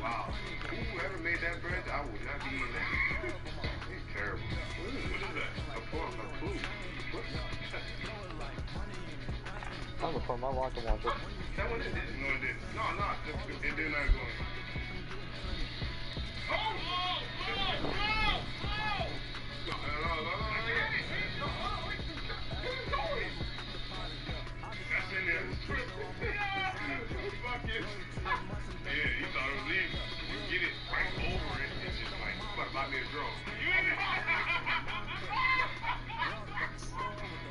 Wow. Whoever made that bread, I would not be eating that. He's terrible. What is that? A pork, a food. What's that? I'm gonna put my rocket launcher. That one didn't. No, it didn't. No, it did not go in. Oh! That's in there. Fuck it. Yeah, you thought it was easy. You get it right over it, it's just like, fuck, buy me a drone. You in it?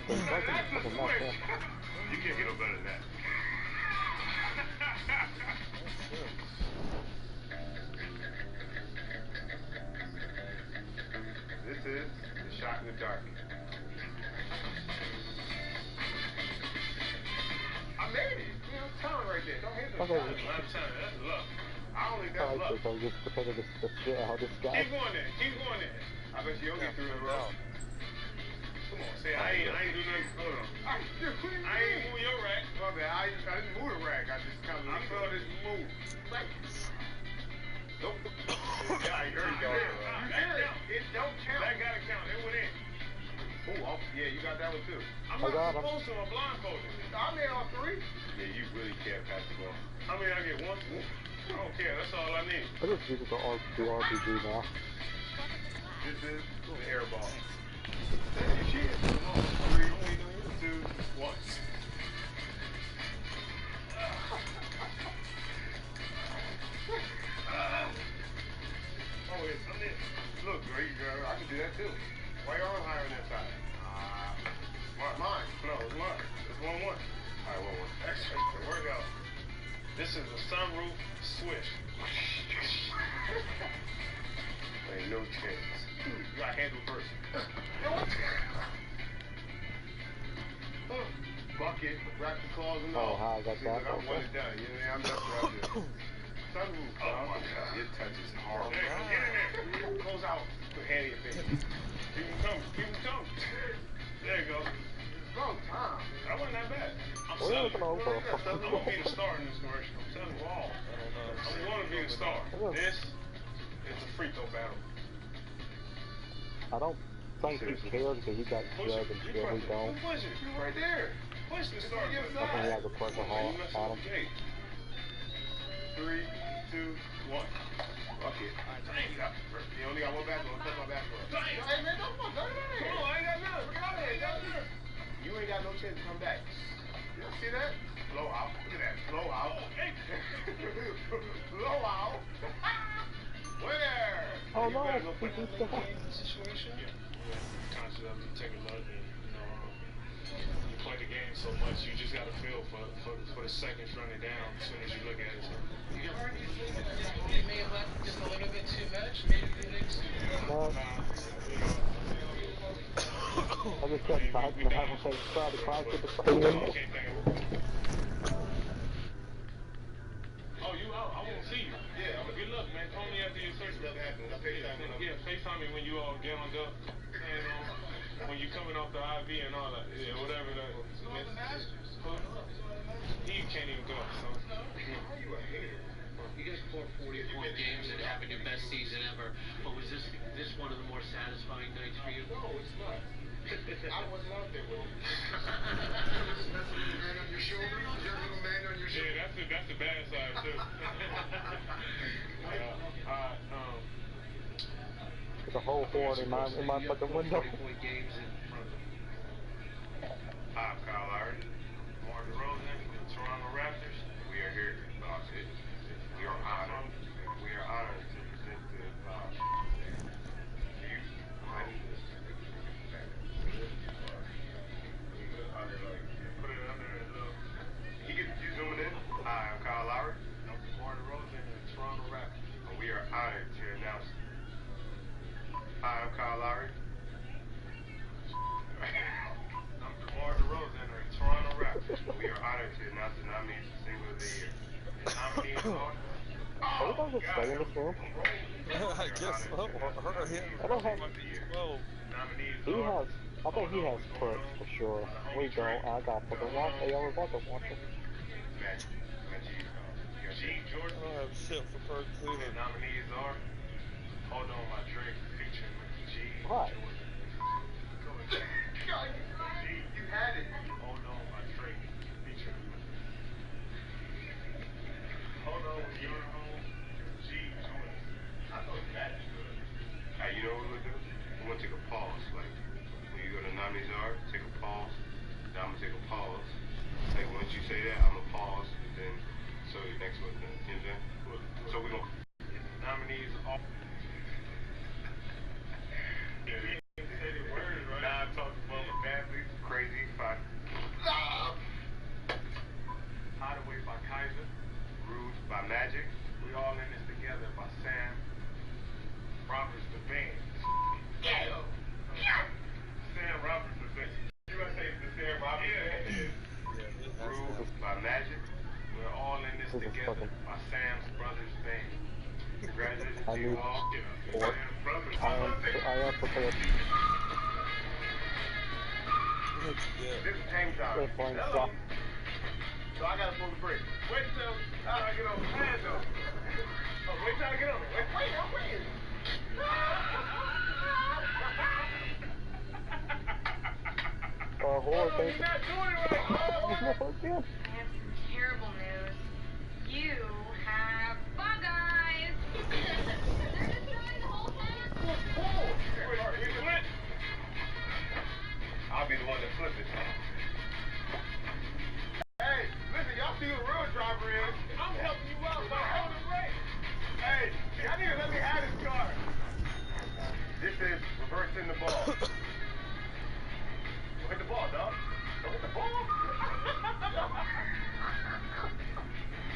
That's a switch. You can't get no better than that. This is the shot in the dark. I made it. You know, talent right there. Don't hit the shot. I'm telling you, that's luck. I don't think that's luck. So just because of the shit out of this guy. Keep going there. Keep going there. I bet you'll get through the road. Come on, say I ain't do nothing. Hold on. I ain't move your rack. My bad. I didn't move the rack. I just kind of felt it move. Right. Nope. Yeah, I heard you there. It don't count. That gotta count. It went in. Oh, yeah, you got that one too. I'm not supposed to. I'm blindfolded. I made all three. Yeah, you really can't pass the ball. How many I get? One? I don't care. That's all I need. I just use it to RPG now. This is the air ball. That's your shit. Come on. 3, 2, 1. Oh, wait, I'm in. Look, great girl. I can do that too. Why your arm higher on that side? Mine. No, it's mine. It's 1-1. All right, 1-1. Excellent. Good workout. This is a sunroof swish. Ain't no chance. You got to handle first. Bucket, wrap the claws and all. Oh, how I got that. I want it done. You know, I'm not sure I do. Sunroof. Oh my God. Your touch is hard. Get in there. Close out. Put hand in your face. Keep them coming. Keep them coming. There you go. Wrong time. That wasn't that bad. I'm telling you. I'm going to be the star in this commercial. I'm telling you all. I'm going to be the star. This is a free throw battle. I don't think he cares because he got drugged and shit. We don't. Push it. You right there. Push the star. I think he has a pressure on him. 3, 2, 1. Fuck it. You only got one basketball. Touch my basketball. Hey, man, don't fuck. Come on, I ain't got none. Get out of here. You ain't got no chance to come back. You don't see that? Blow out. Look at that. Blow out. Blow out. Winner. Oh, no. Situation? Yeah. Conscious of you take a look and, you play the game so much, you just got to feel for the seconds running down as soon as you look at it. So. You may have left just a little bit too much, maybe the next. I just kept fighting and having to try to crash at the same time. Oh, you out? I won't see you. Yeah, good luck, man. Call me after your surgery. Yeah, FaceTime me when you all get on up. And when you coming off the IV and all that. Yeah, whatever that. He can't even go, so. You guys scored 40-point games and having your best season ever. But was this one of the more satisfying nights for you? No, it's not. I wasn't out there with you. That's a little man on your shoulder? Is there a little man on your shoulder? Yeah, that's the bad side, too. There's a whole horde in my fucking window. Hi, I'm Kyle Lowry. Mark Rosen, the Toronto Raptors. We are here to talk it. We are honored. We are honored to present the put it under a little. You zooming in? Hi, I'm Kyle Lowry. I'm Mark Rosen, the Toronto Raptors. And we are honored to announce. Hi, I'm Kyle Lowry. I'm DeMar DeRozan of the Toronto Raptors. We are honored to announce the nominees for Single of the Year. The nominees are... Are we going to stay in this room? I guess so. I don't have... He has... I think he has put for sure. We don't. I got for the one. I always want to watch it. I don't have shit for first. Cleveland. Nominees are Hold On My Drink featuring G. What? G, You had it. Hold On My Drink featuring Hold On When You're Home, G. Joyce. I thought that was good. Hey, you know what we're gonna do? We're gonna take a pause. Like, when you go to nominees are, take a pause. Then I'm gonna take a pause. Like, once you say that, I'm gonna pause. And then, so the next one, you know what I'm saying? So we're gonna. Nominees are. Say the words, right? Now I talk about badly. Crazy, five. Hideaway by Kaiser. Rude by Magic. We All In This Together by Sam. Roberts the Band. Sam Roberts the Band. You gonna say the Sam Roberts Band? Yeah. Rude by Magic. We're All In This Together by Sam's Brothers Band. Congratulations I to you need all. four. I am prepared. This is hang time. Good point, Hello. Jack. So I gotta pull the brake. Wait till I get on the pad though. Oh, wait till I get on it. Wait, I'm waiting. Horror Oh, thing. you're not doing it right. Oh, Again. I have some terrible news. You have bug eyes. They're destroying the whole town. I'll be the one that flips it. Hey, listen, y'all see who the real driver is? I'm helping you out by holding brake. Hey, y'all need to let me have this car. This is reversing the ball. Don't hit the ball, dog. Don't hit the ball.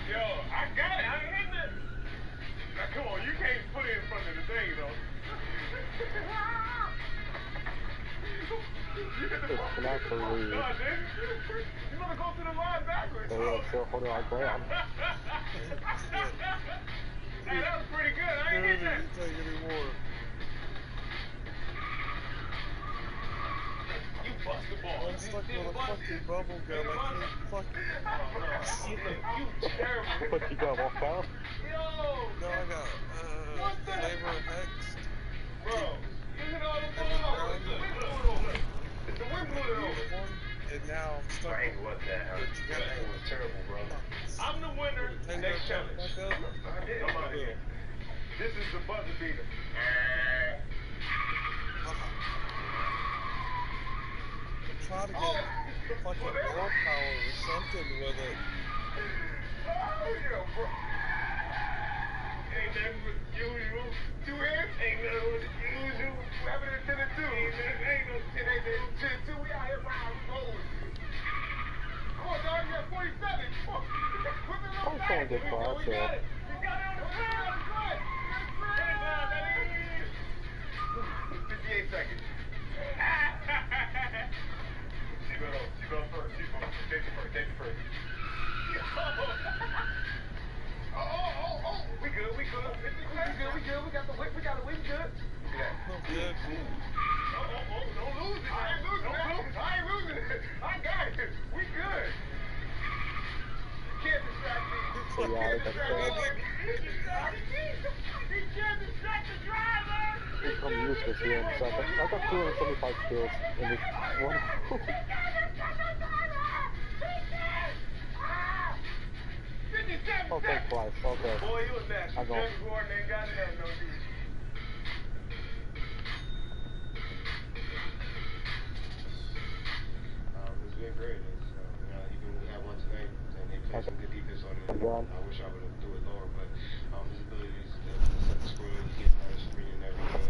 Yo, I got it. I ain't hitting it. Now, come on. You can't put it in front of the thing, though. You hit the It's ball. not for me. No, I didn't. You want to go to the line backwards. So yeah, still holding on ground. Hey, that was pretty good. I ain't hitting that. You take anymore. You bust the ball. I'm stuck with a fucking bubble gum. I can't fucking. You terrible. What you got, walk out? Yo. No, I got flavor Hex. Bro, you hit all the And balls. then The wind blew it over. The wind blew it over. And now I'm stuck. My angle was that. That angle was terrible, bro. I'm the winner. Take Next that challenge. back up. I'm out of here. This is the buzzer beater. Try to get fucking willpower or something with it. Oh, yeah, bro. Ain't nothing but usual. Two hands? Ain't nothing but usual. What happened to 10 and 2? Ain't no 10 and 10 and 2. We out here rolling. Come on, dog. You got 47. Come on. Put the little I'm back. going to We class, got yeah. it. We got it on the ground. Good. 58 seconds. Seatbelt first. Safety first. Oh. We good. We good. We got the whip. We good. Look at that. Good. Don't lose it. I ain't losing it. I got it. We good. Can't distract me. Yeah, that's good. He can't distract the driver. I'm useless here in a second. I got 275 kills in this one. Okay, twice. Okay. Boy, you was natural. I go. Jeff Gordon ain't got nothing on you. It's been great. Even we had one tonight, and they played some good defense on it. I wish I would have threw it lower, but his abilities to set the screen, get out of screen and everything,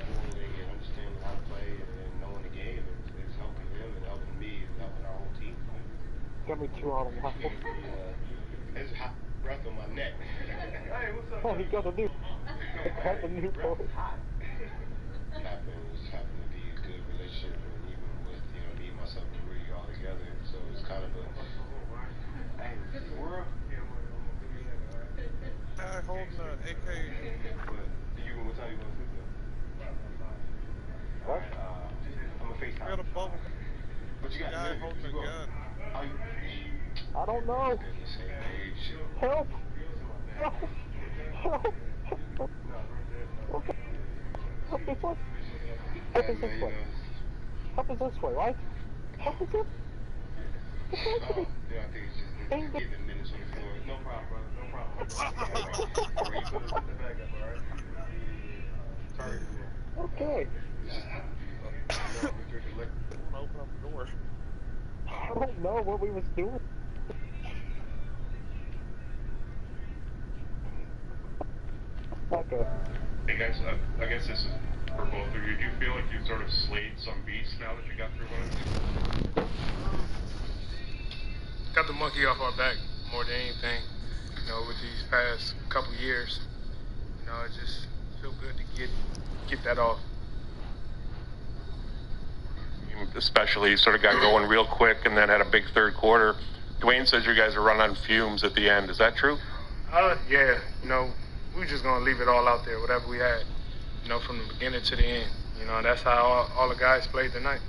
handling and understanding how to play and knowing the game is helping him and helping me and helping our whole team. Got me 2 out of 1. There's a hot breath on my neck. Hey, what's up? Oh, he got the new boy. Happened to be a good relationship, and even with me, myself, and Rudy all together. So it's kind of a world. Guy holding an AK. But what time you want to sleep though? What? I'm a FaceTime. I got a bubble. What you got? Guy holding a gun. I don't know. Help! Help! Okay. Help this way. Help us this way. Help us this way, right? Help us this. Oh, yeah, I think it's just getting the minutes on the floor. No problem, brother. No problem. Alright, you put the bag up, alright? Yeah. Sorry, man. Okay. It's just, no, we're drinking liquor. Open up the door. I don't know what we was doing. Okay. Hey guys, I guess this is for both of you. Do you feel like you've sort of slayed some beasts now that you got through one? Got the monkey off our back more than anything. You know, with these past couple years, you know, it just feel good to get that off. Especially, you sort of got going real quick and then had a big third quarter. Dwayne says you guys are running on fumes at the end. Is that true? Yeah. You know, we were just gonna leave it all out there, whatever we had. You know, from the beginning to the end. You know, and that's how all the guys played tonight.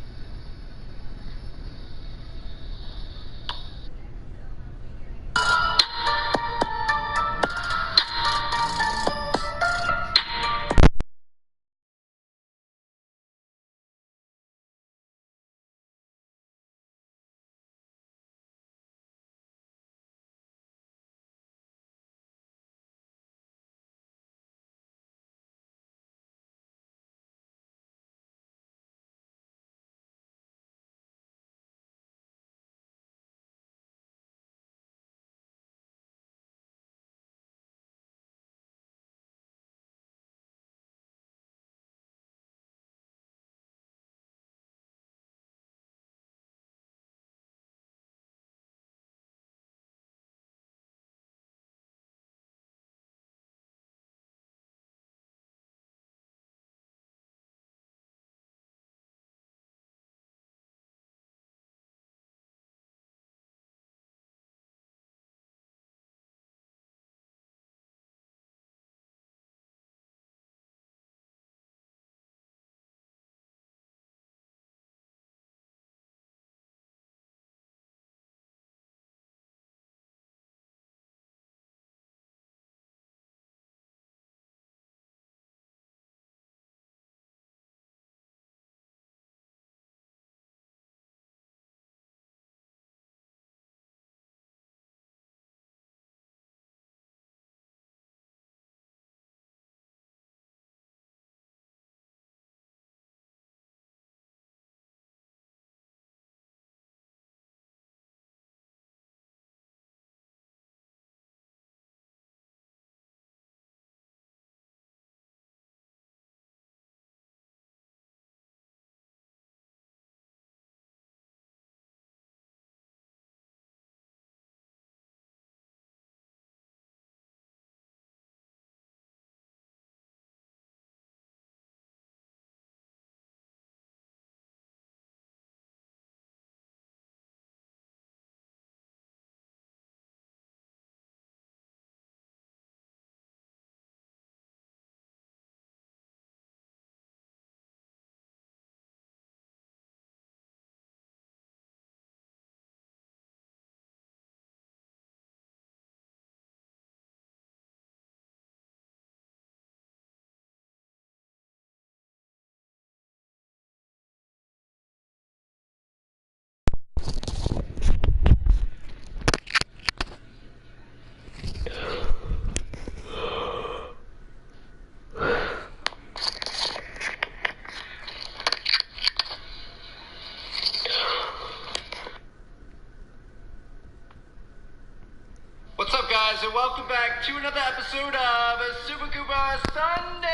What's up, guys, and welcome back to another episode of Super Cooper Sunday!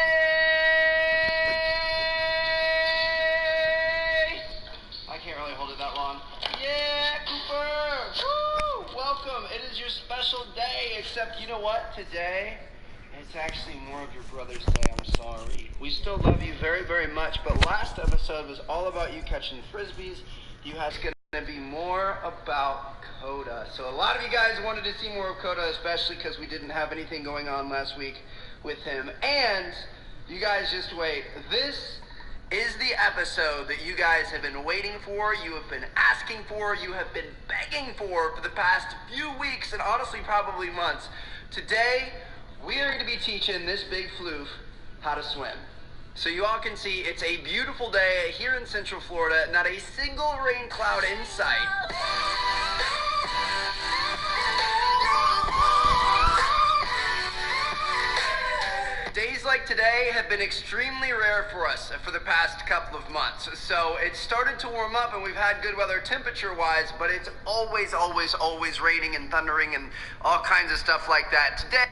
I can't really hold it that long. Yeah, Cooper! Woo! Welcome. It is your special day, except you know what? Today, it's actually more of your brother's day. I'm sorry. We still love you very, very much, but last episode was all about you catching frisbees. You guys going to be more about Coda. So a lot of you guys wanted to see more of Coda, especially because we didn't have anything going on last week with him. And you guys just wait. This is the episode that you guys have been waiting for, you have been asking for, you have been begging for the past few weeks and honestly probably months. Today, we are going to be teaching this big floof how to swim. So you all can see it's a beautiful day here in Central Florida, not a single rain cloud in sight. Days like today have been extremely rare for us for the past couple of months. So it started to warm up and we've had good weather temperature-wise, but it's always, always, always raining and thundering and all kinds of stuff like that. Today,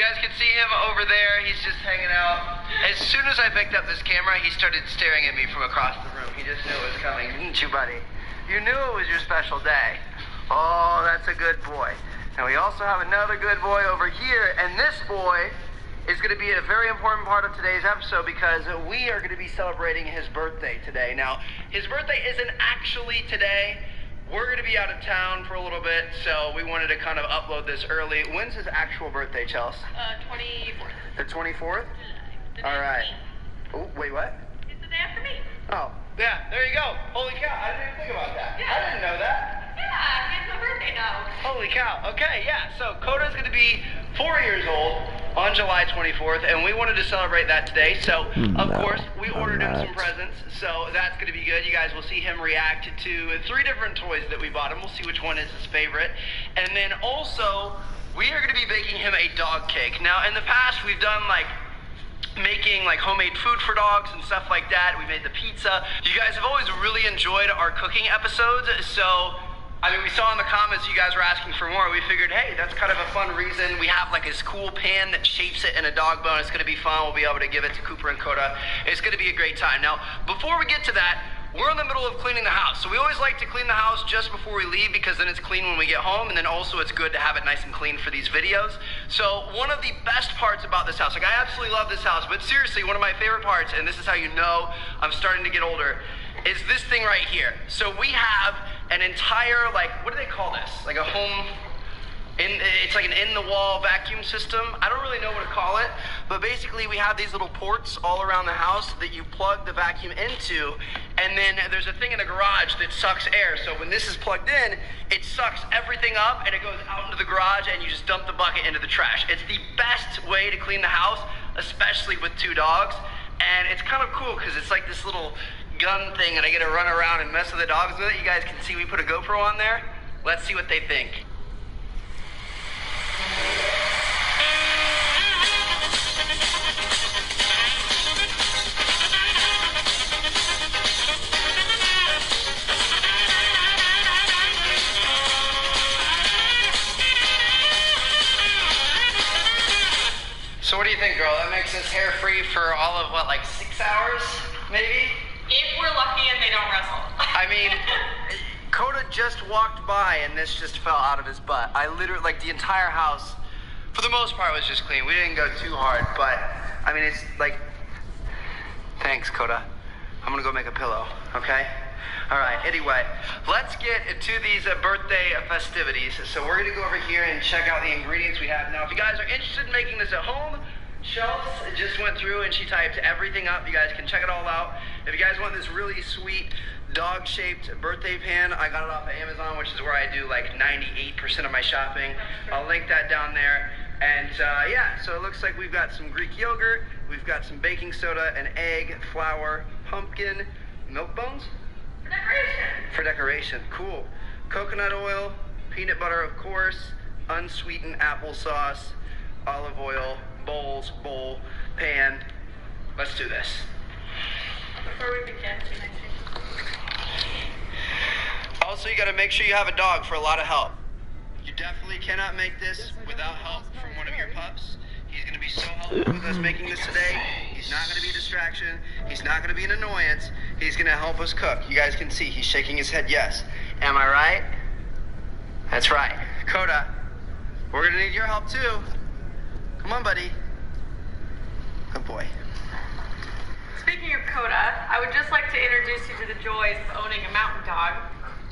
guys can see him over there. He's just hanging out. As soon as I picked up this camera, he started staring at me from across the room. He just knew it was coming. Didn't you, buddy? You knew it was your special day. Oh, that's a good boy. And we also have another good boy over here. And this boy is going to be a very important part of today's episode because we are going to be celebrating his birthday today. Now, his birthday isn't actually today. We're going to be out of town for a little bit, so we wanted to kind of upload this early. When's his actual birthday, Chels? 24th. The 24th? The All right. day Oh, wait, what? It's the day after me. Oh, yeah, there you go. Holy cow, I didn't even think about that. Yeah. I didn't know that. Yeah, it's my birthday now. Holy cow. Okay, yeah, so Coda's going to be 4 years old on July 24th, and we wanted to celebrate that today. So, of course, we ordered him some presents, so that's going to be good. You guys will see him react to 3 different toys that we bought him. We'll see which one is his favorite. And then also, we are going to be baking him a dog cake. Now, in the past, we've done, like, making like homemade food for dogs and stuff like that. We made the pizza. You guys have always really enjoyed our cooking episodes, so I mean, we saw in the comments you guys were asking for more. We figured, hey, that's kind of a fun reason. We have like this cool pan that shapes it in a dog bone. It's going to be fun. We'll be able to give it to Cooper and Coda. It's going to be a great time. Now, before we get to that, we're in the middle of cleaning the house. So we always like to clean the house just before we leave because then it's clean when we get home, and then also it's good to have it nice and clean for these videos. So one of the best parts about this house, like I absolutely love this house, but seriously, one of my favorite parts, and this is how you know I'm starting to get older, is this thing right here. So we have an entire, like, what do they call this? Like a home, it's like an in-the-wall vacuum system. I don't really know what to call it, but basically we have these little ports all around the house that you plug the vacuum into, and then there's a thing in the garage that sucks air. So when this is plugged in, it sucks everything up and it goes out into the garage and you just dump the bucket into the trash. It's the best way to clean the house, especially with 2 dogs, and it's kind of cool because it's like this little gun thing and I get to run around and mess with the dogs with it. You guys can see we put a GoPro on there. Let's see what they think. So what do you think, girl? That makes us hair free for all of what, like 6 hours, maybe? If we're lucky and they don't wrestle. I mean, Coda just walked by and this just fell out of his butt. I literally, like the entire house, for the most part, was just clean. We didn't go too hard, but I mean, it's like, thanks, Coda. I'm gonna go make a pillow, okay? All right, anyway, let's get to these birthday festivities. So we're gonna go over here and check out the ingredients we have. Now, if you guys are interested in making this at home, Chelsea just went through and she typed everything up. You guys can check it all out. If you guys want this really sweet dog-shaped birthday pan, I got it off of Amazon, which is where I do like 98% of my shopping. I'll link that down there. And yeah, so it looks like we've got some Greek yogurt, we've got some baking soda, an egg, flour, pumpkin, milk bones? For decoration. For decoration, cool. Coconut oil, peanut butter, of course, unsweetened applesauce, olive oil, bowl, pan. Let's do this. Before we begin, also, you gotta make sure you have a dog for a lot of help. You definitely cannot make this without help from one of your pups. He's gonna be so helpful with us making this today. He's not gonna be a distraction. He's not gonna be an annoyance. He's gonna help us cook. You guys can see he's shaking his head yes. Am I right? That's right. Coda, we're gonna need your help too. Come on, buddy. Good boy. Speaking of Coda, I would just like to introduce you to the joys of owning a mountain dog.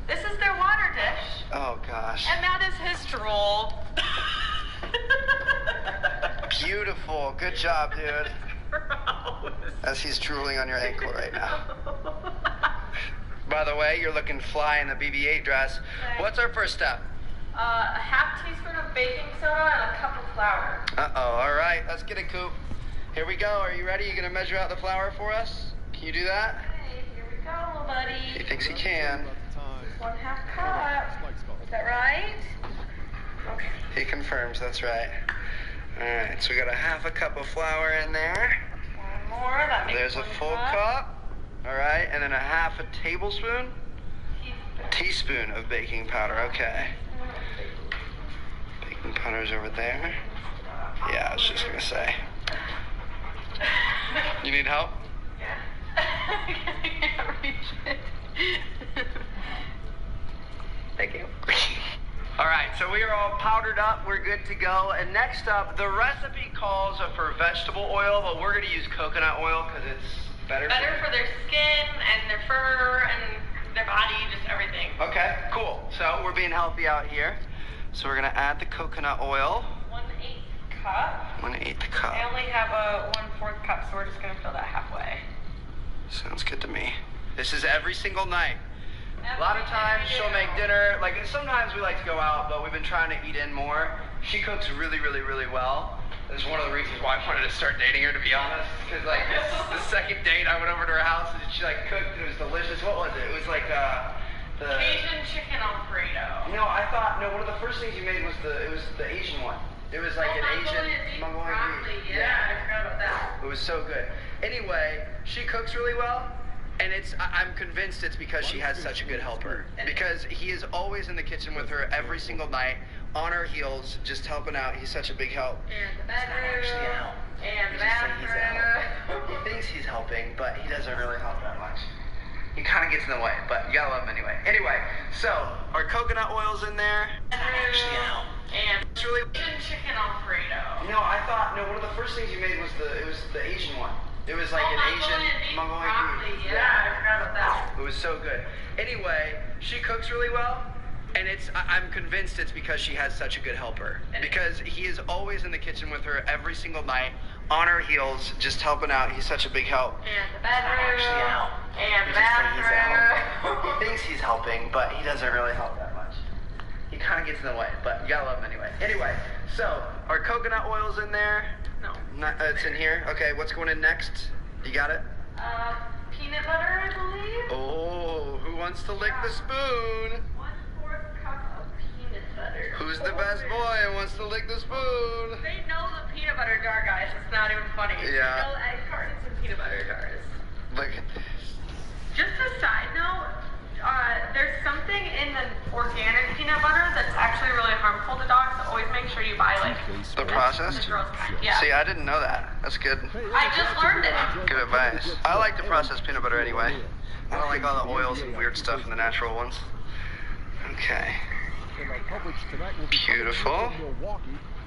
This is their water dish. Oh, gosh. And that is his drool. Beautiful. Good job, dude. Gross. As he's drooling on your ankle right now. By the way, you're looking fly in the BB-8 dress. Okay. What's our first step? A half teaspoon of baking soda and a cup of flour. Uh-oh. All right. Let's get it, Coop. Here we go. Are you ready? You gonna measure out the flour for us? Can you do that? Okay, here we go, little buddy. He thinks he can. Just 1/2 cup. Is that right? Okay. He confirms. That's right. All right. So we got a 1/2 cup of flour in there. One more. That makes There's a 1 full cup. All right. And then a 1/2 tablespoon. Teaspoon of baking powder. Okay. Baking powder's over there. Yeah, I was just gonna say. You need help? Yeah. I can't reach it. Thank you. All right, so we are all powdered up. We're good to go. And next up, the recipe calls for vegetable oil, but we're gonna use coconut oil because it's better. Better for their skin and their fur and their body, just everything. Okay, cool. So we're being healthy out here. So we're gonna add the coconut oil. 1/8 cup. 1/8 cup. I only have a 1/4 cup, so we're just gonna fill that halfway. Sounds good to me. This is every single night. A lot of times she'll make dinner, like sometimes we like to go out, but we've been trying to eat in more. She cooks really, really, really well. It's one of the reasons why I wanted to start dating her, to be honest. Because like the second date, I went over to her house and she like cooked and it was delicious. What was it? It was like the Cajun chicken Alfredo. No, I thought one of the first things you made was it was the Asian one. It was like an Asian Mongolian beef. Yeah, I forgot about that. It was so good. Anyway, she cooks really well. And I'm convinced it's because she has such a good helper. Because he is always in the kitchen with her every single night, on her heels, just helping out. He's such a big help. And the bedroom. It's not actually a help. And the He's just saying he's a help. bathroom. He thinks he's helping, but he doesn't really help that much. He kind of gets in the way, but you gotta love him anyway. Anyway, so our coconut oil's in there. It's not actually a help. And it's really chicken Alfredo. No, I thought one of the first things you made was it was the Asian one. It was like an Asian Mongolian beef. Yeah, I forgot about that. It was so good. Anyway, she cooks really well, and I'm convinced it's because she has such a good helper. Because he is always in the kitchen with her every single night, on her heels, just helping out. He's such a big help. And the bedroom. It's not actually a help. And the He's just saying he's a bathroom. help. He thinks he's helping, but he doesn't really help that much. He kind of gets in the way, but you gotta love him anyway. Anyway, so our coconut oil's in there. No. It's in here. Okay, what's going in next? You got it? Peanut butter, I believe. Oh, who wants to lick the spoon? 1/4 cup of peanut butter. Who's the best boy and wants to lick the spoon? They know the peanut butter jar, guys. It's not even funny. Yeah. They know egg cartons and peanut butter jars. Look at this. Just a side note, there's something in the organic peanut butter that's actually really harmful to dogs, so always make sure you buy like The processed? the gross kind. Yeah. See, I didn't know that. That's good. I just learned it. Good advice. I like the processed peanut butter anyway. I don't like all the oils and weird stuff in the natural ones. Okay. Beautiful.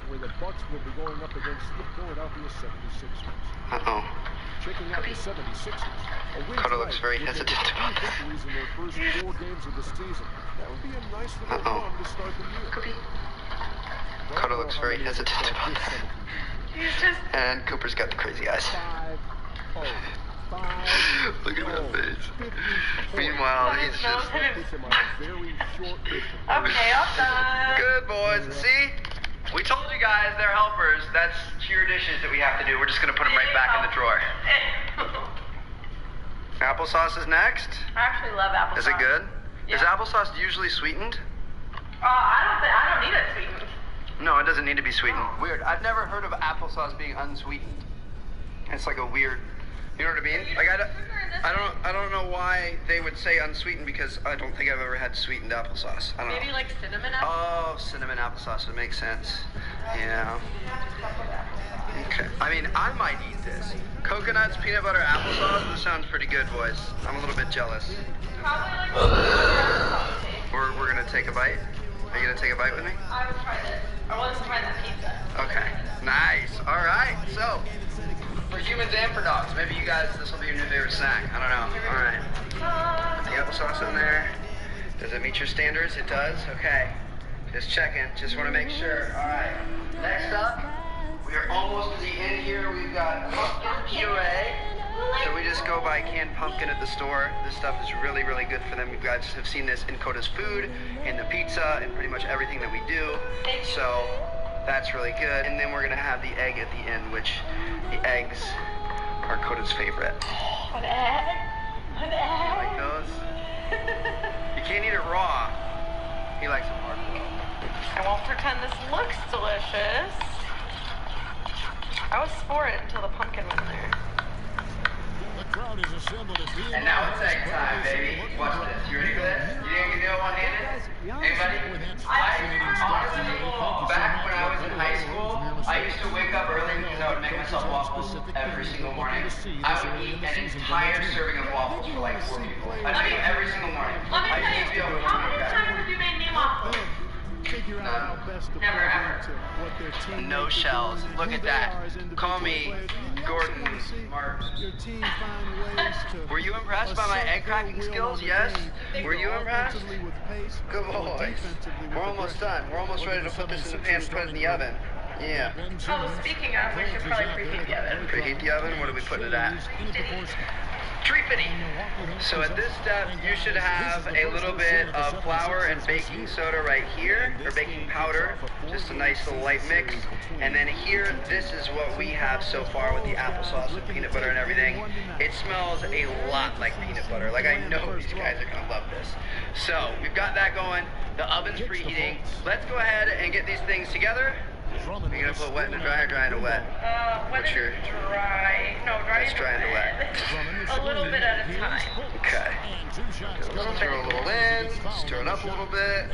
Where the Bucks will be going up against the Philadelphia 76ers. Uh-oh. Checking out the 76ers. Coda looks very hesitant about that. Victories in their first 4 games of the season. That would be a nice little run to start the year. Coda looks very hesitant about that. And Cooper's got the crazy eyes. Look at that face. Meanwhile, he's just... Okay, all done. Good, boys. See? We told you guys they're helpers. That's your dishes that we have to do. We're just going to put them right back in the drawer. Applesauce is next. I actually love applesauce. Is it good? Yeah. Is applesauce usually sweetened? I don't need it sweetened. No, it doesn't need to be sweetened. Weird. I've never heard of applesauce being unsweetened. It's like a weird, you know what I mean? Like I don't know why they would say unsweetened because I don't think I've ever had sweetened applesauce. I don't know. Maybe like cinnamon applesauce? Oh, cinnamon applesauce would make sense. Yeah. Okay. I mean, I might eat this. Coconuts, peanut butter, applesauce. This sounds pretty good, boys. I'm a little bit jealous. Probably like We're gonna take a bite. Are you gonna take a bite with me? I would try this. I want to try that pizza. Okay. Nice. All right. So, for humans and for dogs, maybe you guys, this will be your new favorite snack. I don't know. All right. The applesauce in there. Does it meet your standards? It does. Okay. Just checking. Just want to make sure. All right. Next up, we are almost to the end here. We've got pumpkin puree. So we just go buy canned pumpkin at the store. This stuff is really, really good for them. You guys have seen this in Coda's food, in the pizza, and pretty much everything that we do. So that's really good. And then we're gonna have the egg at the end, which the eggs are Coda's favorite. An egg? An egg? You like those? You can't eat it raw. He likes it hard. I won't pretend this looks delicious. I was for it until the pumpkin was there. And now it's egg time, baby. Watch this. You ready for this? You think you can do it one-handed? Anybody? Honestly, back when I was in high school, I used to wake up early because I would make myself waffles every single morning. I would eat an entire serving of waffles for like 4 people. I'd make them every single morning. Let me tell you, how many times have you made me waffles? Never ever. No shells. Look at that. Call me Gordon Martin. Were you impressed by my egg cracking skills? Yes? Were you impressed? Good boys. We're almost done. We're almost ready to put this in the pan and put it in the oven. Yeah. Oh, speaking of, we should probably preheat the oven. Preheat the oven? What are we putting it at? 350. So at this step, you should have a little bit of flour and baking soda right here, or baking powder, just a nice little light mix. And then here, this is what we have so far with the applesauce and peanut butter and everything. It smells a lot like peanut butter. Like, I know these guys are gonna love this. So we've got that going. The oven's preheating. Let's go ahead and get these things together. Are you gonna put wet in the dry or dry in the wet? Wet in the dry. No, dry Let's dry in the wet. A little bit at a time. Okay. Throw a little in, stir it up a little bit.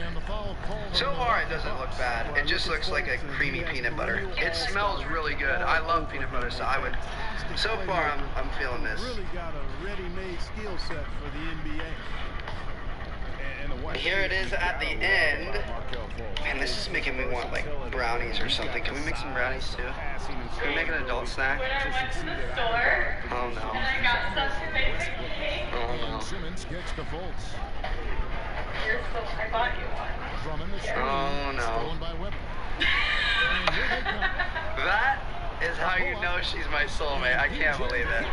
So far it doesn't look bad. It just looks like a creamy peanut butter. It smells really good. I love peanut butter, so I would. So far I'm feeling this. Really got a ready-made skill set for the NBA. Here it is at the end. Man, this is making me want like brownies or something. Can we make some brownies too? Can we make an adult snack? When I went to the store, Oh no. and I got some basic cake. Oh no. You're still, I bought you one. Oh no. That is how you know she's my soulmate. I can't believe it.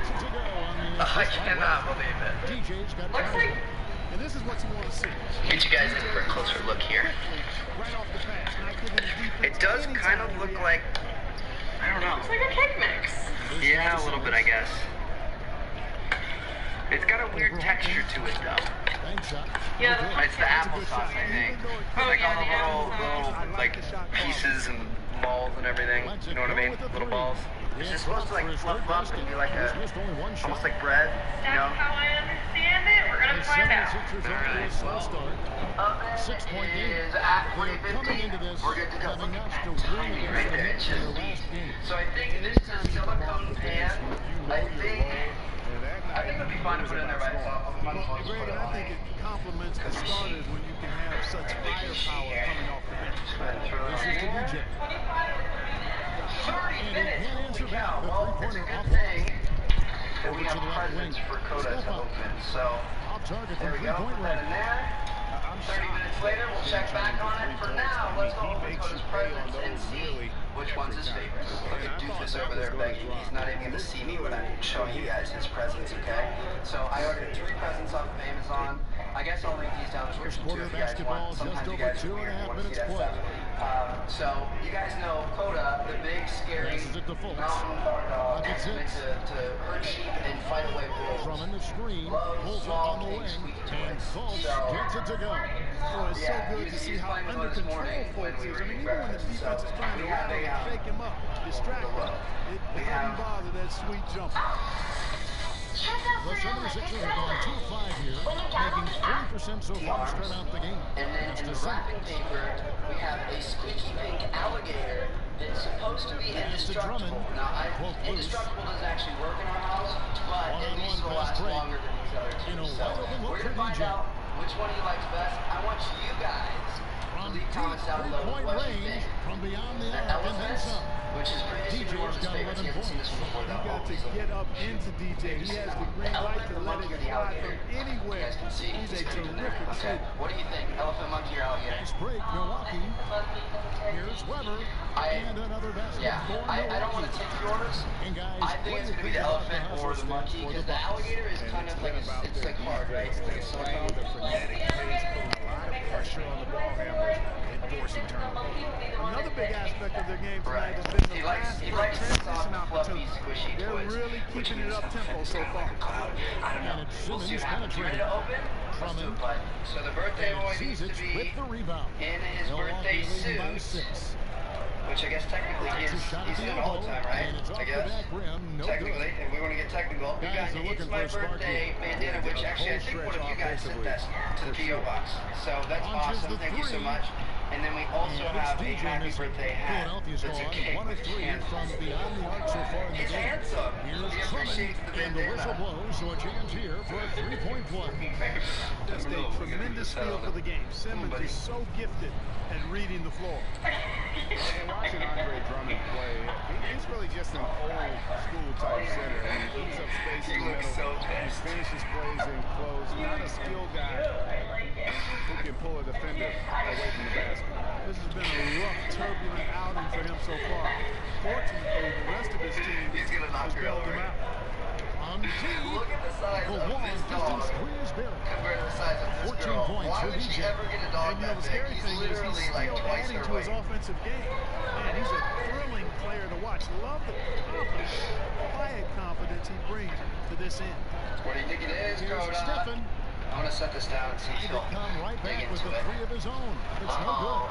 I cannot believe it. Looks like And this is what you want to see. Get you guys in for a closer look here. It does kind of look like, I don't know. It's like a cake mix. Yeah, a little bit, I guess. It's got a weird texture to it, though. Yeah, It's the applesauce, I think. Like all the little, like, pieces and balls and everything. You know what I mean? Little balls. Is this supposed to, like, fluff up and be like a, almost like bread, you know? That's how I understand it. We're gonna find out. Alright, oven is at 350. We're good to go. Tiny right there. It's just deep. So I think this is a silicone pan. I think it would be fine to put it in there by itself. I might as well just put it on. I think it complements the starters when you can have such firepower coming off the bench. Just go ahead and throw it on there. 30 minutes. Holy cow. Well, it's a good thing that we have presents for Coda to open. So, there we go. Put that in there. 30 minutes later, we'll check back on it. For now, let's go open Coda's presents and see which one's his favorite. Look at Doofus over there begging. He's not even going to see me when I'm showing you guys his presents, okay? So I ordered 3 presents off of Amazon. I guess I'll link these down in the description too if you guys want. Sometimes you guys are weird and want to see that stuff. So you guys know Coda, the big, scary mountain bar dog that's meant to hurt sheep and fight away wolves. Loves small, big, squeaky toys. So, yeah, he was playing with us this morning when we were eating breakfast. So we have a Fake him up, distract him. It doesn't bother that sweet jumper. The 76ers have gone 2-5 here, making 40% so far to start out the game. And then in the wrapping paper, we have a squeaky pink alligator that's supposed to be indestructible. Now, indestructible doesn't actually work in our house, but at least it'll last longer than these other two. So we're going to find out which one he likes best. I want you guys to leave comments down below with what you think. The elephant, which is previously one of his favorites. He hasn't seen this one before, though. You got to get up into DJ. He has the green light to let it fly from anywhere. You guys can see. He's a terrific Okay, what do you think? Elephant, monkey, or alligator? Nice break, Milwaukee. Here's Weber. And another basket. Yeah, I don't want to take the orders. I think it's going to be the elephant or the monkey, because the alligator is kind of like, it's like hard, right? It's like a silicone. Pressure on the ball handlers and forcing turnovers. Another big aspect of their game tonight has been the fast break transition opportunity. They're really keeping it up tempo so far. I don't know. We'll see what happens. You ready to open? Let's do it, bud. So the birthday boy needs to be in his birthday suit. Which I guess technically he's in all the time, right? I guess. Technically, if we want to get technical, we got It's My Birthday bandana, which actually I think one of you guys sent that to the P.O. box. So that's awesome. Thank you so much. And then we also have a happy birthday hat. Philadelphia's That's a gone cake 1 of with 3 hands. from beyond the arc so far in the He's game. handsome. Here's He Drummond, appreciates the and the whistle bandana. blows, so a chance here for a three-point play. Just a tremendous feel for the game. Simmons is so gifted at reading the floor. And watching Andre Drummond play, he's really just an old school type center. He eats up space in the middle. He finishes plays in close. Not a skill guy who can pull a defender away from the basket. This has been a rough, turbulent outing for him so far. Fortunately, the rest of his team has bailed him out. Look at the size The of long this distance dog three is Barry. compared to the size of this 14 girl. points Why for would she DJ. ever get a dog And you know, that the big? scary He's thing is he's literally like still twice adding her to his weight. offensive game. Man, he's a thrilling player to watch. Love the confidence, quiet confidence he brings to this end. What do you think it is, Here's Coda? Stephen. I'm going to set this down and see if He he'll could come right dig back with into the it. 3 of his own. It's no good.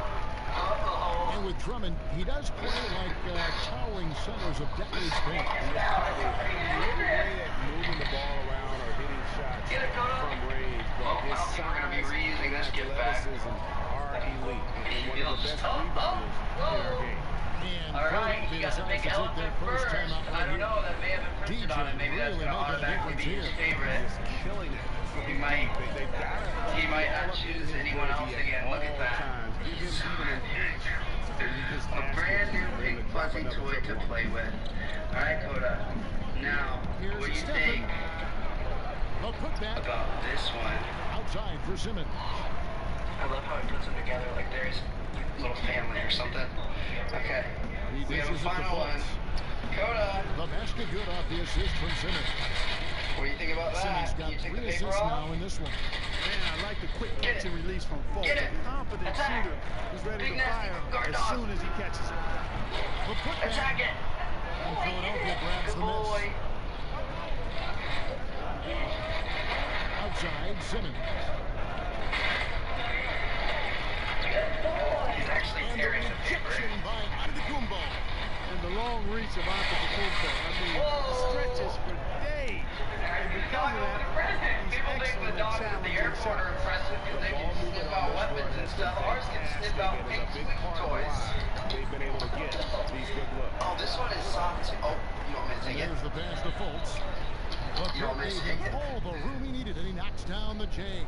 And with Drummond, he does play like towering centers of decades past. He's really great at moving the ball around or hitting shots from range, but his size and athleticism are elite. He's one of the best rebounders in our game. And All right, Philadelphia you got the big decides to take elephant their first first. time out I right don't here. know, that may have imprinted on him. Maybe that's really going to making a automatically be difference his here. favorite. Just killing it. He might not choose anyone else again. Look at that. A brand new big fuzzy toy to play with. All right, Coda. Now, Here's what do you Stephen. think A putback about this one? outside for Simmons. I love how he puts them together like there's a little family or something. Okay, He we have a dishes it to final one. Fultz. Coda, The basket good off the assist from Simmons. what do you think about Simmons that? got You take the 3 paper assists off? now in this one. Man, I like the quick catch and release from Fultz. Get it. A confident Attack. shooter who's ready Big to nasty fire guard as dog. soon as he catches it. The putback. Attack it. And Philadelphia grabs Good the miss. boy. Outside, Simmons. He's actually And the tearing the paper. rejection by Antetokounmpo. And the long reach of Antetokounmpo. I mean, stretches for days. And because of that, he's People think the excellent at dogs at the challenging airport are shots. impressive because they can sniff out weapons and stuff. Ours can sniff out pink squeaky toys. They've been able to get these good looks. Oh, this one is soft. Oh, you want me to take it? There's the pass to Fultz. But You want me to take it? all the room he needed, and he knocks down the J.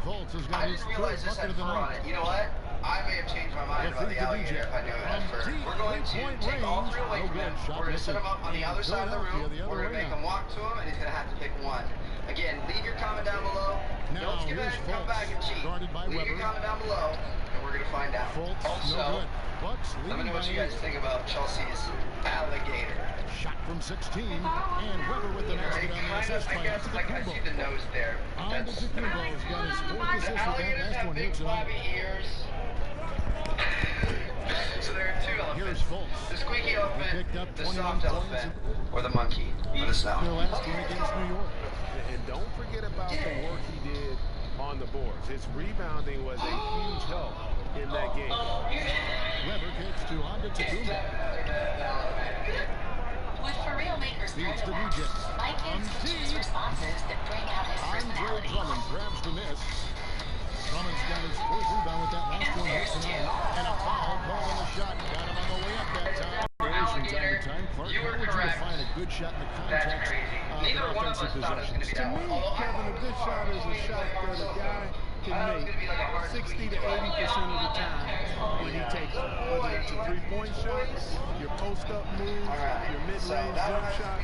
Fultz has got I his didn't third realize this bucket had of the fur on night. it. You know what? I may have changed my mind about the alligator if I knew it had fur. We're going to take all 3 away from him. We're going to set him up on the other side of the room. We're going to make him walk to him, and he's going to have to pick one. Again, leave your comment down below. Now, Don't skip here's ahead and come Fultz, back and cheat. guarded by Leave your Weber. comment down below, and we're going to find out. Fultz, Also, no good. Bucks let me leading know what by you guys 8. think about Chelsea's alligator. Shot from 16, and Weber with the basket on the assist by I guess, like, I see the Antetokounmpo. nose there. That's, Antetokounmpo's got his 4th assist the with that alligators last have one here big tonight. flabby ears. So there are 2 Here's elephants. Fultz. The squeaky He elephant, picked up the 21 soft points elephant, or the monkey, or the snow. Their last game against New York. And don't forget about the work he did on the boards. His rebounding was a huge help in that game. Weber kicks to Antetokounmpo. With For Real Makers Feeds to Permanent DJ. Wax, my kids can choose responses that bring out his Andre personality. Drummond grabs the miss. Drummond's got his 4th rebound with that last one here tonight. And a foul call on the shot. Got him on the way up that time. From time to time, Clark, You were how would you correct. define a good shot in the That's context crazy. of Neither an one of us offensive thought it was going to be possession? To that me, one. Although Kevin, a good shot is a shot that a guy can make 60 to 80% of the time when he takes it. Whether it's a 3-point shot, your post-up move, your mid-range jump shot.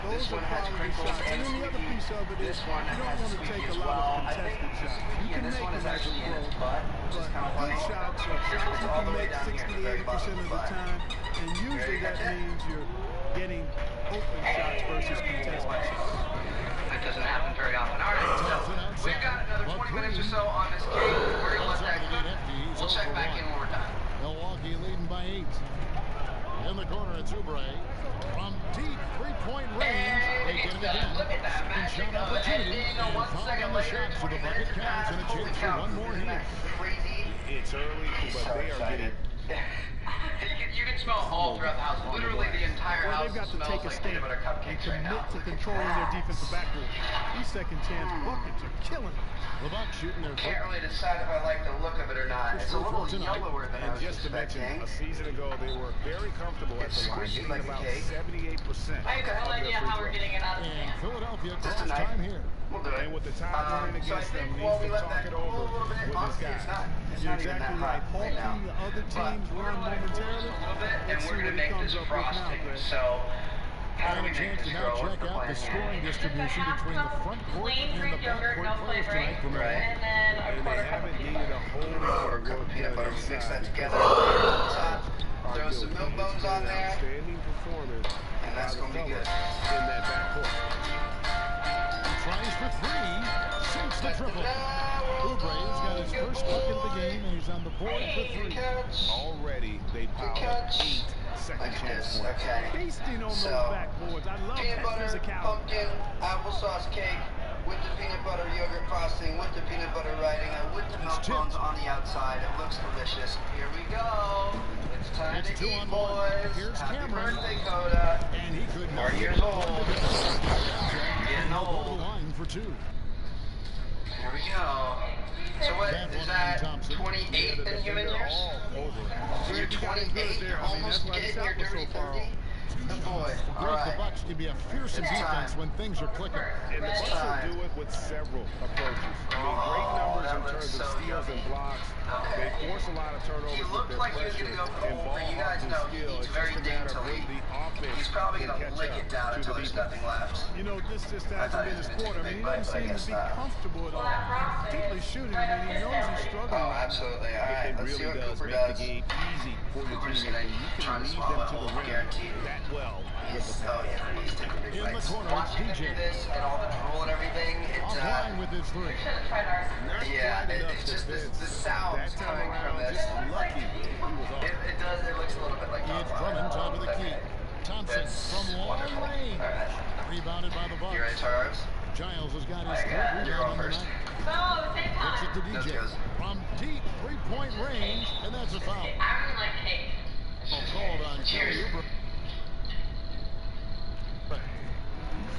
Those are quality shots. And then the other piece of it is you don't want to take a lot of contested shots. You can make them as a pro, but good shots are shots you can make 60 to 80% of the time. And usually that means you're getting open shots versus contested shots. That doesn't happen very often. All right, so we've got another 20 minutes or so on this cake. We're going to let that cook. We'll check back in when we're done. Milwaukee leading by 8. In the corner, it's Oubre. From deep 3-point range, they get it again. Look at that magic Shot of opportunity. ending And 1 foul second on the later. shot, so the bucket counts, and a chance for one more here. Crazy. It's early, but they are getting You can can smell all throughout the house. Literally the entire house they've got to smells take a like stand peanut butter and cupcakes right now. commit to controlling their defensive backboard. These second chance buckets are killing them. The Bucks shooting their Can't really decide if I like the look of it or not. It's a little yellower than I was just to mention, expecting. a season ago they were very comfortable at the line, hitting like about a cake. 78%. I have no idea how we're getting it out of the And can. Philadelphia Just calls tonight. time here. We'll do it. And with the time running So I against think them, while needs we to let talk that it cool a over little bit, with his honestly, guys. it's not You're even that exactly hot right. right now. Halting the other team's But we're run gonna let it cool momentarily. just a little bit, and Let's we're see gonna what he make comes this up with now, frosting. Greg. So how And do we a make chance to this now grow? What's check the out plan the here? scoring distribution between the front court plain and the Greek yogurt, backcourt no players flavoring, tonight from Right. and then a And they quarter cup of haven't peanut needed butter. a whole lot Or a of cup work of peanut done butter. We mix that inside. together. On top, Are throw some milk guilty. bones It's been on an there, outstanding performance and that's by the gonna be good. fellas in that backcourt. He tries for three, sinks the triple. Oubre's got his first bucket of the game, and he's on the board for three. Already, they piled up 8 second Look at chance this. points. Okay. Feasting on those So, backboards. I love peanut that butter, physicality. pumpkin, applesauce cake with the peanut butter yogurt frosting, with the peanut butter writing, and with the milk It's bones tipped. on the outside. It looks delicious. Here we go. It's time It's to 2 eat, on 1. boys. Here's Happy Cameron. birthday, Coda. And he could 4 not years get old. one to go. Getting He'll go to the old. line for 2. Here we go. So what, is that 28 in human years? All over. So you're 28, you're almost getting your dirty 30? Good boy. All The right. Bucks can be a fearsome defense when things are clicking. And the It's Bucks time. will do it with several approaches. I mean, great numbers in terms of steals and blocks. Okay. They force a lot of turnovers He with looked their like he was pressure going to go for the and whole ball thing. You guys hawking know skill. he's It's very just a matter of daintily. when the offense He's probably can going to catch lick up it down to until the there's defense. nothing left. You know, this just I hasn't thought been he was his gonna quarter. I take mean, he a big doesn't bite, but I seem to guess be not. comfortable at all. Particularly shooting. I mean, he knows he's struggling Oh, right now. absolutely. All right, It let's see really what does Cooper make does. the game easy for your Cooper's team gonna when you try can to lead swallow them that to the whole rim guaranteed. that well with He's, the oh pass. yeah, he's taking big In the bites. corner, Watching him PJ. do this and all the drool and everything, Offline with his 3. Should have tried ours. Not yeah, quite enough it's to just the fence. sounds That time coming from around, this. just lucky he was off. It does, it looks a little bit like It's top Drummond, line. top of the key. Okay. Thompson That's from long wonderful. range. All right. Rebounded by the You ready, Bucks. Charles? Giles has got his I got it. 3rd You're rebound going on the first. night. No, same Hits it time. to That's DJ. good. From deep 3-point range, and that's a foul. I really like cake. Called on Cheers. Kelly Oubre.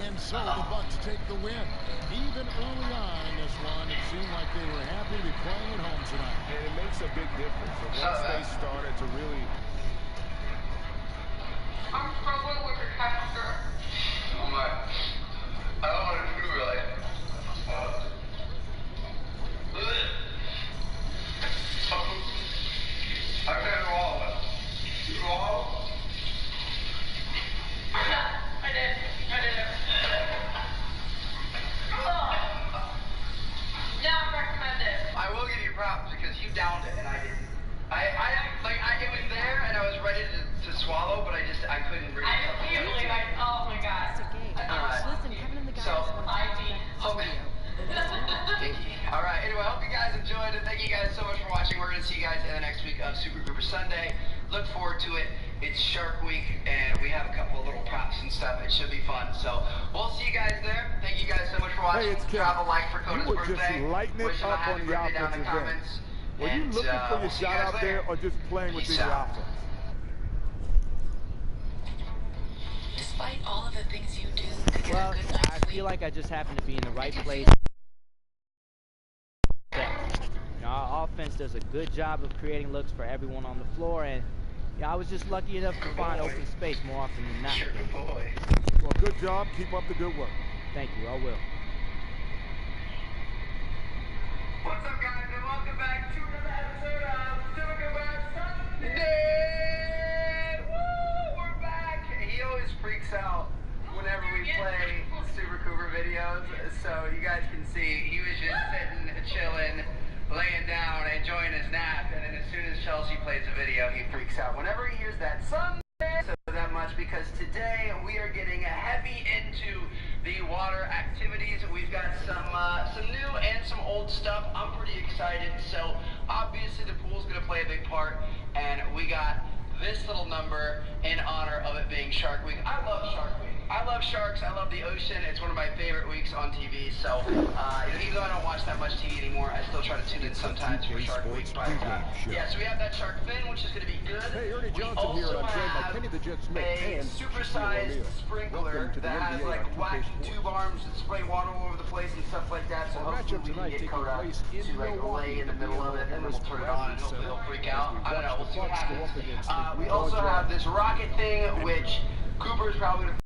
And so the Bucks take the win. Even early on in this one, it seemed like they were happy to be playing at home tonight. And it makes a big difference. And once they started to really I'm struggling with the texture. Oh my. I don't want to do really. I've had it all. You all? I did. Not recommended. I will give you props because you downed it and I didn't. It was there and I was ready to swallow, but I couldn't bring I it up. can't believe oh my god. Listen, Kevin and the guys So, want to talk to you about the studio. All right. Anyway, I hope you guys enjoyed it. Thank you guys so much for watching. We're going to see you guys in the next week of Super Grouper Sunday. Look forward to it. It's Shark Week, and we have a couple of little props and stuff. It should be fun. So we'll see you guys there. Thank you guys so much for watching. Hey, it's Ken. Drop a like for Coda's You were just birthday. lighting it Wish him a up happy on the birthday down in the offensive end. comments. Were you looking for your we'll see you shot guys out later. there or just playing within Peace your out. offense? Despite all of the things you do to get Well, a good night's I sleep, feel like I just happened to be in the right place. Our offense does a good job of creating looks for everyone on the floor, and I was just lucky enough to find open space more often than not. Sure, good boy. Well, good job. Keep up the good work. Thank you, I will. What's up, guys, and welcome back to another episode of Super Grouper Sunday. Woo! We're back. He always freaks out whenever we play Super Cooper videos, so you guys can see he was just sitting, chilling, laying down, enjoying his nap, and then as soon as Chelsea plays a video, he freaks out. Whenever he hears that Sunday, so that much because today we are getting heavy into the water activities. We've got some new and some old stuff. I'm pretty excited. So obviously the pool's gonna play a big part, and we got this little number in honor of it being Shark Week. I love Shark Week. I love sharks. I love the ocean. It's one of my favorite weeks on TV. So even though I don't watch that much TV anymore, I still try to tune in sometimes for Shark Week. But yeah, so we have that shark fin, which is going to be good. Hey, Ernie Johnson we also here, and I'm joined by have Kenny the Jet Smith a and supersized sprinkler that has like whack tube arms that spray water all over the place and stuff like that. So hopefully we can get Koda to like lay in the middle of it, and then we'll turn it on, and hopefully he'll freak out. I don't know. We'll see what happens. We also have this rocket thing, which Cooper's probably going to